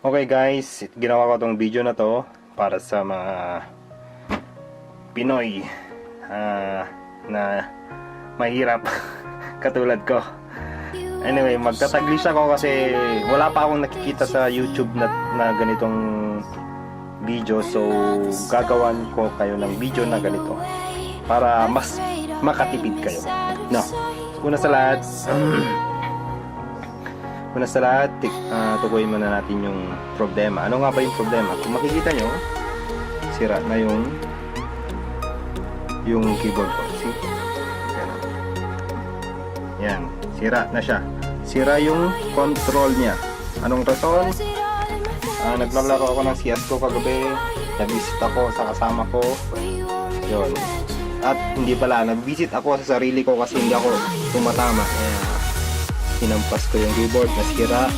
Okay guys, ginawa ko tong video na to para sa mga Pinoy na mahirap katulad ko. Anyway, magtataglish ako kasi wala pa akong nakikita sa YouTube na ganitong video. So, gagawan ko kayo ng video na ganito para mas makatipid kayo. No. Una sa lahat, tukuyin muna natin yung problema. Ano nga ba yung problema? Kung makikita nyo, sira na yung keyboard ko. See? Yan. Sira na siya. Sira yung control niya. Anong rason? Naglalaro ako ng CSGO kagabi. Nag-visit ako sa kasama ko. Yun. At hindi pala, nag-visit ako sa sarili ko kasi hindi ako tumatama. Hinampas ko yung keyboard, nasira.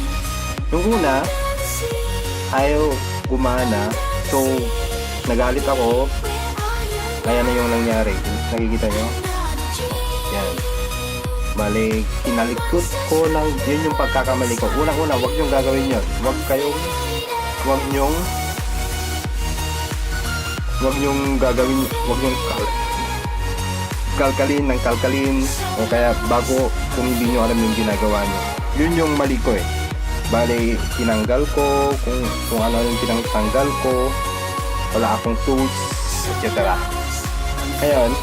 Yung una, ayaw gumana. So, nagalit ako. Kaya na yung nangyari. Nakikita nyo? Yan. Balik, kinalikot ko lang. Yun yung pagkakamali ko. Unang-una, wag nyong gagawin yun. Wag nyong kalkalin ng kalkalin o kaya bago kung hindi nyo alam yung ginagawa nyo. Yun yung mali ko eh. Bale, tinanggal ko kung ano yung tinanggal ko, wala akong tools, etc. Ngayon,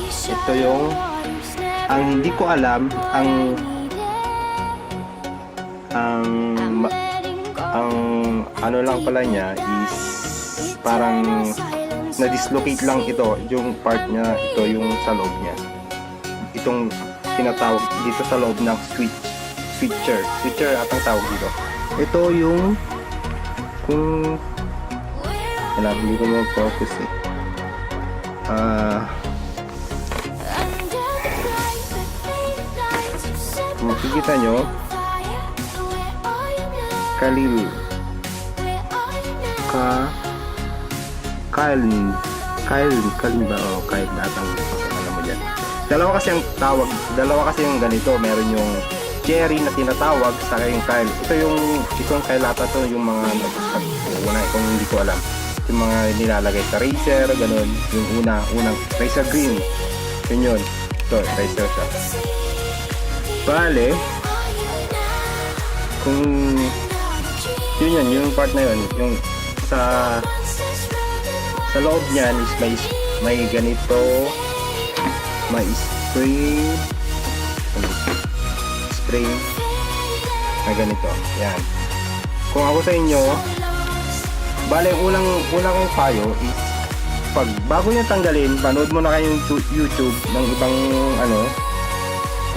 ito yung ang hindi ko alam ang ano lang pala niya is parang na-dislocate lang ito, yung part niya, ito yung sa loob niya. Itong tinatawag dito sa loob ng switcher atang tawag dito. Ito yung kung hindi ko mag-focus eh. Makikita nyo Kyle ba? O Kyle natang alam mo dyan. Dalawa kasi yung ganito. Meron yung Jerry na tinatawag sa yung Kyle. Ito yung Kyle ata to, yung mga wala kung hindi ko alam. Yung mga nilalagay sa Razer, ganun. Yung unang Razer Green. Yun. Ito, Razer siya. Bale, kung yun, yung part na yun, yung sa loob niyan is may ganito, may spray na ganito. Yan. Kung ako sa inyo, bale unang kong payo is bago nyo tanggalin, panood mo na kayong YouTube ng ibang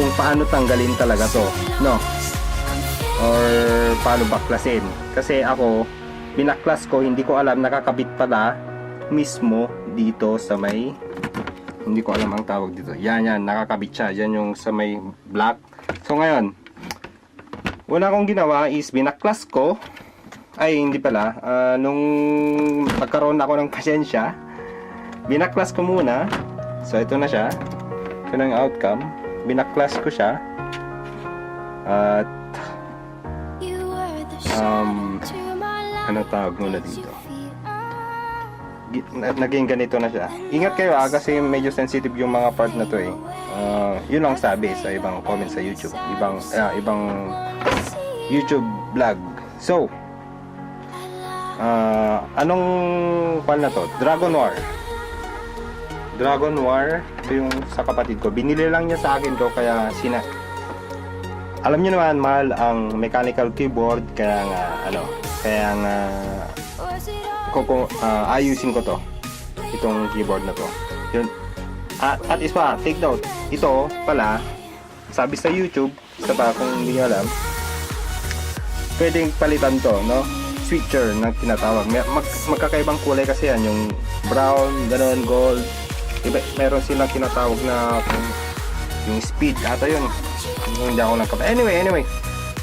kung paano tanggalin talaga to, no? Or paano baklasin. Kasi ako, binaklas ko, hindi ko alam, nakakabit pala mismo dito sa may, hindi ko alam ang tawag dito. Yan, nakakabit siya. Yan yung sa may black. So ngayon, una kong ginawa is binaklas ko. Ay, hindi pala. Nung nagkaroon ako ng pasyensya, binaklas ko muna. So ito na siya. Ito na yung outcome. Binaklas ko siya. At ano tawag muna dito? Naging ganito na siya. Ingat kayo kasi medyo sensitive yung mga part na to eh. Yun ang sabi sa ibang comment sa YouTube, ibang YouTube vlog. So, anong pan na to? Dragon War. Ito yung sa kapatid ko. Binili lang niya sa akin to, kaya alam niyo naman, mahal ang mechanical keyboard, kaya ayusin ko to, itong keyboard na to. Yun. At is pa, take note, ito pala, sabi sa YouTube, isa pa kung hindi nyo alam, pwedeng palitan to, no? Switcher na tinatawag. Magkakaibang kulay kasi yan, yung brown, ganon, gold. Meron silang tinatawag na yung speed, ata yun. Hindi ako nagkapa. Anyway,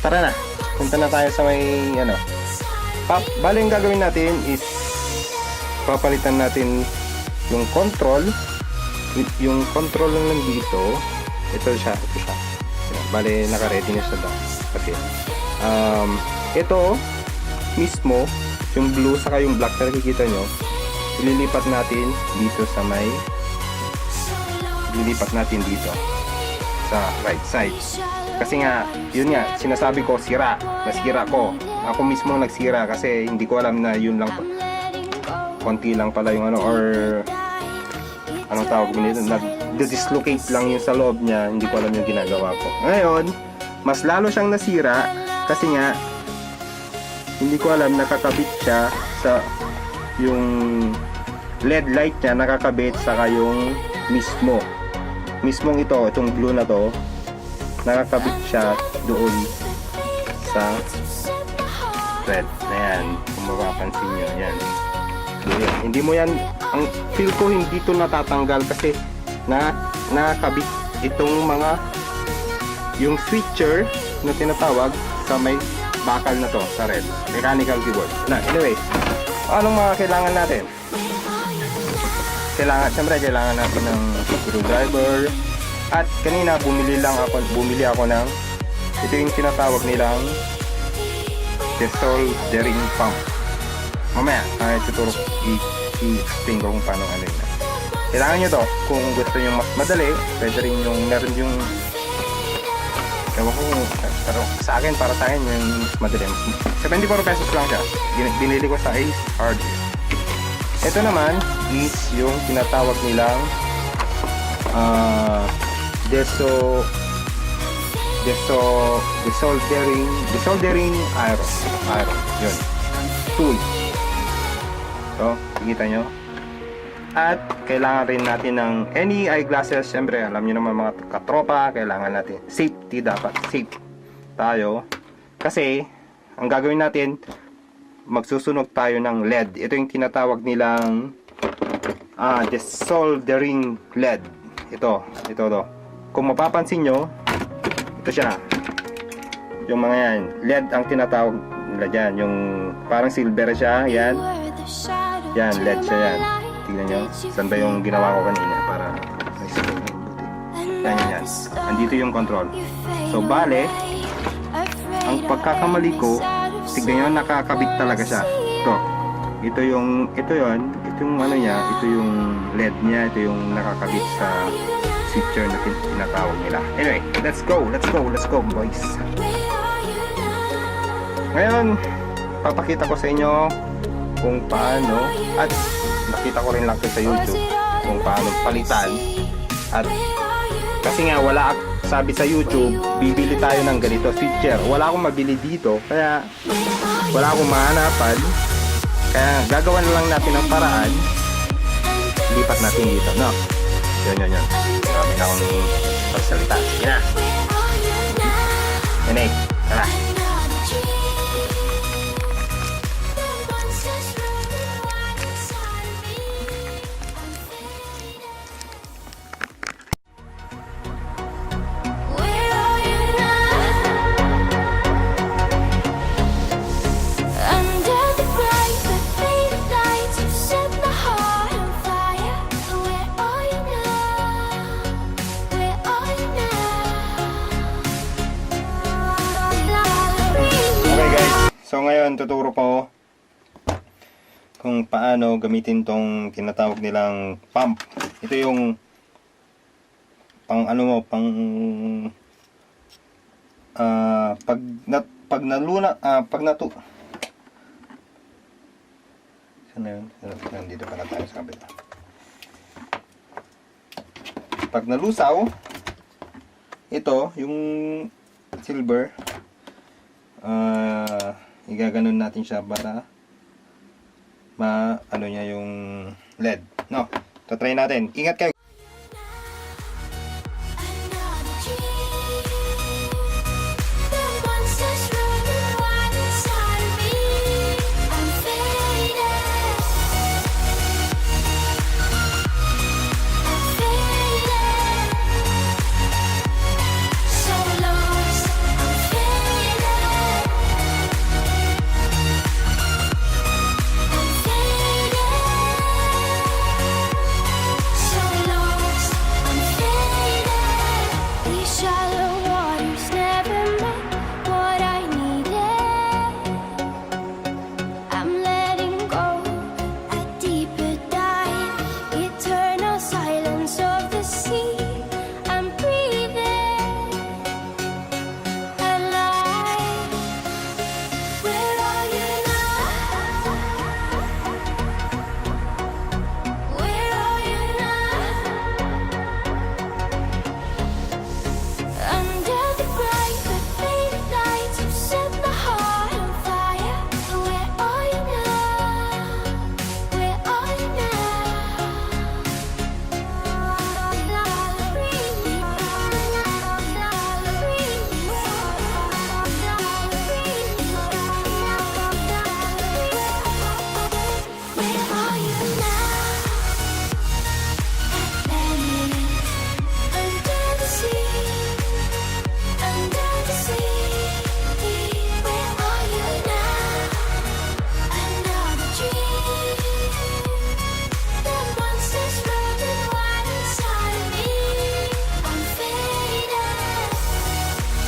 tara na. Punta na tayo sa may bale yung gagawin natin is papalitan natin yung control lang nandito. Ito siya. Bale naka-ready na siya daw. Okay. Ito mismo, yung blue saka yung black na nakikita nyo, ililipat natin dito sa ililipat natin dito sa right side. Kasi nga, yun nga, sinasabi ko, nasira ko. Ako mismo nagsira kasi hindi ko alam na yun lang, konti lang pala yung ano, or anong tawag nito, nag-dislocate lang yun sa loob niya, hindi ko alam yung ginagawa ko. Ngayon, mas lalo siyang nasira kasi nga, hindi ko alam, nakakabit siya sa yung LED light niya, nakakabit saka yung mismong itong blue na to, nakakabit siya doon sa red. Ayan, kung mapapansin nyo, yan. Hindi mo yan, ang feel ko hindi to natatanggal kasi nakakabit itong yung switcher na tinatawag sa may bakal na to, sa red. Mechanical keyboard. Anyway, anong mga kailangan natin? Siyempre kailangan natin ng screwdriver. At kanina bumili ako ng ito yung tinatawag nilang desoldering pump. Mamaya, tuturo i-explain ko kung paano ano yun. Kailangan nyo to kung gusto nyo mas madali. Pwede rin yung meron yung ewan ko, pero para sa akin yung mas madali. 74 pesos lang siya. Binili ko sa Ace Hardware. Ito naman is yung tinatawag nilang desoldering iron. Yun. Tool. So, nakikita nyo. At kailangan rin natin ng any eyeglasses. Siyempre, alam nyo naman mga katropa, kailangan natin safety, dapat safe tayo. Kasi, ang gagawin natin, magsusunog tayo ng LED. Ito yung tinatawag nilang desoldering LED. Ito to. Kung mapapansin nyo, ito siya. Yung mga yan, LED ang tinatawag nila dyan. Yung parang silver siya, yan. Yan, LED siya yan. Tignan nyo, saan ba yung ginawa ko kanina para may silver na buti. Yan. Andito yung control. So, bale, ang pagkakamali ko, tignan nyo, nakakabit talaga siya. Ito yung ano niya, ito yung LED niya, ito yung nakakabit sa switcher na tinatawag nila. Anyway, let's go boys. Ngayon, papakita ko sa inyo kung paano, at nakita ko rin lang sa YouTube kung paano palitan. At kasi nga sabi sa YouTube, bibili tayo ng ganito switcher. Wala akong mabili dito, kaya wala akong mahanapan. Kaya gagawan lang natin ng paraan. Lipat natin dito, no? Yun. Marami na akong pagsalita. Sige na. Yan tara. So ngayon tuturo ko kung paano gamitin tong tinatawag nilang pump. Ito yung pag nandito pala tayo sa kabila. Pag nalusaw, ito yung silver, igaganon natin siya para ano niya yung LED, no? Try natin. Ingat kayo. So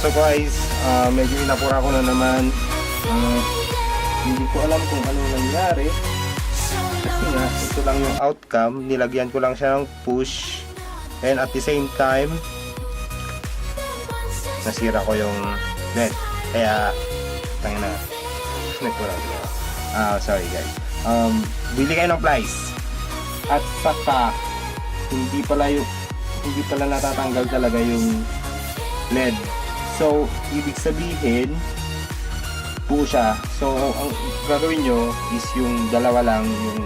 So guys, medyo inapura ko na naman. Hindi ko alam kung ano nangyari. Kasi nga, ito lang yung outcome. Nilagyan ko lang siya ng push. And at the same time, nasira ko yung net. Kaya, tangin na. Sorry guys. Bili kayo ng plies. At saka, hindi pala natatanggal talaga yung LED. So, ibig sabihin, po siya. So, ang gagawin nyo is yung dalawa lang, yung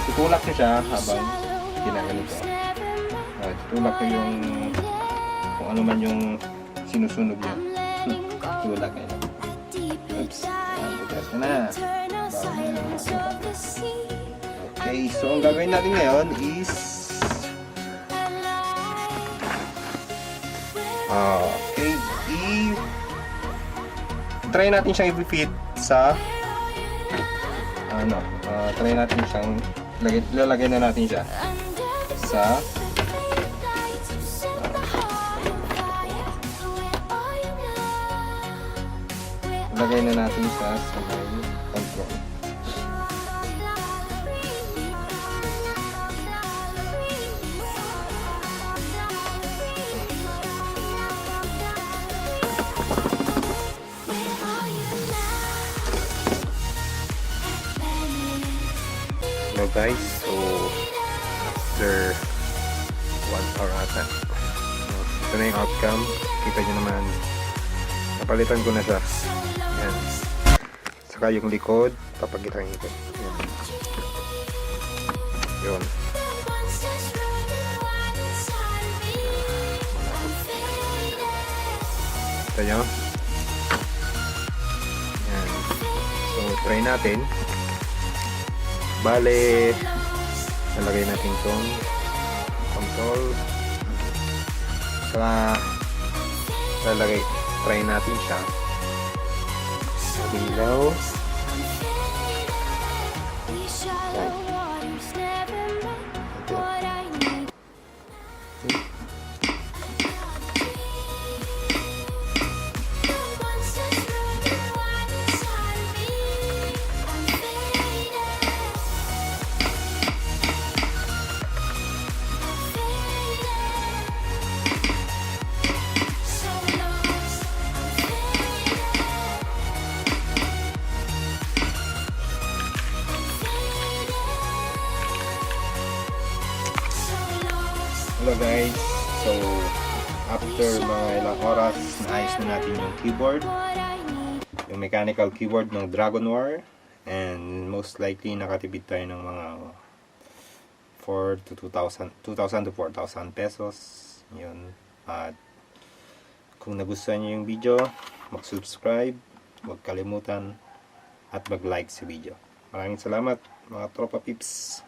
tutulak nyo siya habang ginaganito. Tutulak nyo yung kung ano man yung sinusunog nyo. Tutulak nyo. Oops. Bukas na. Okay, so ang gagawin natin ngayon is try natin siyang i-fit sa try natin siyang lalagay na natin siya sa lagay na natin siya sa may control. Hello guys, so after 1 hour ata, ito na yung outcome. Kita nyo naman, napalitan ko na siya. Yan. Saka yung likod, papakita nyo ito. Yan. Yun. Ito nyo. Yan. So try natin. Bale, nalagay natin itong control. Saka try natin siya. Ilaw. Hello guys, so after mga ilang oras naayos na natin yung keyboard, yung mechanical keyboard ng Dragon War, and most likely nakatipid tayo ng mga 2,000 to 4,000 pesos yun. At kung nagustuhan nyo yung video, mag-subscribe, huwag kalimutan at mag-like sa video. Maraming salamat mga tropa pips.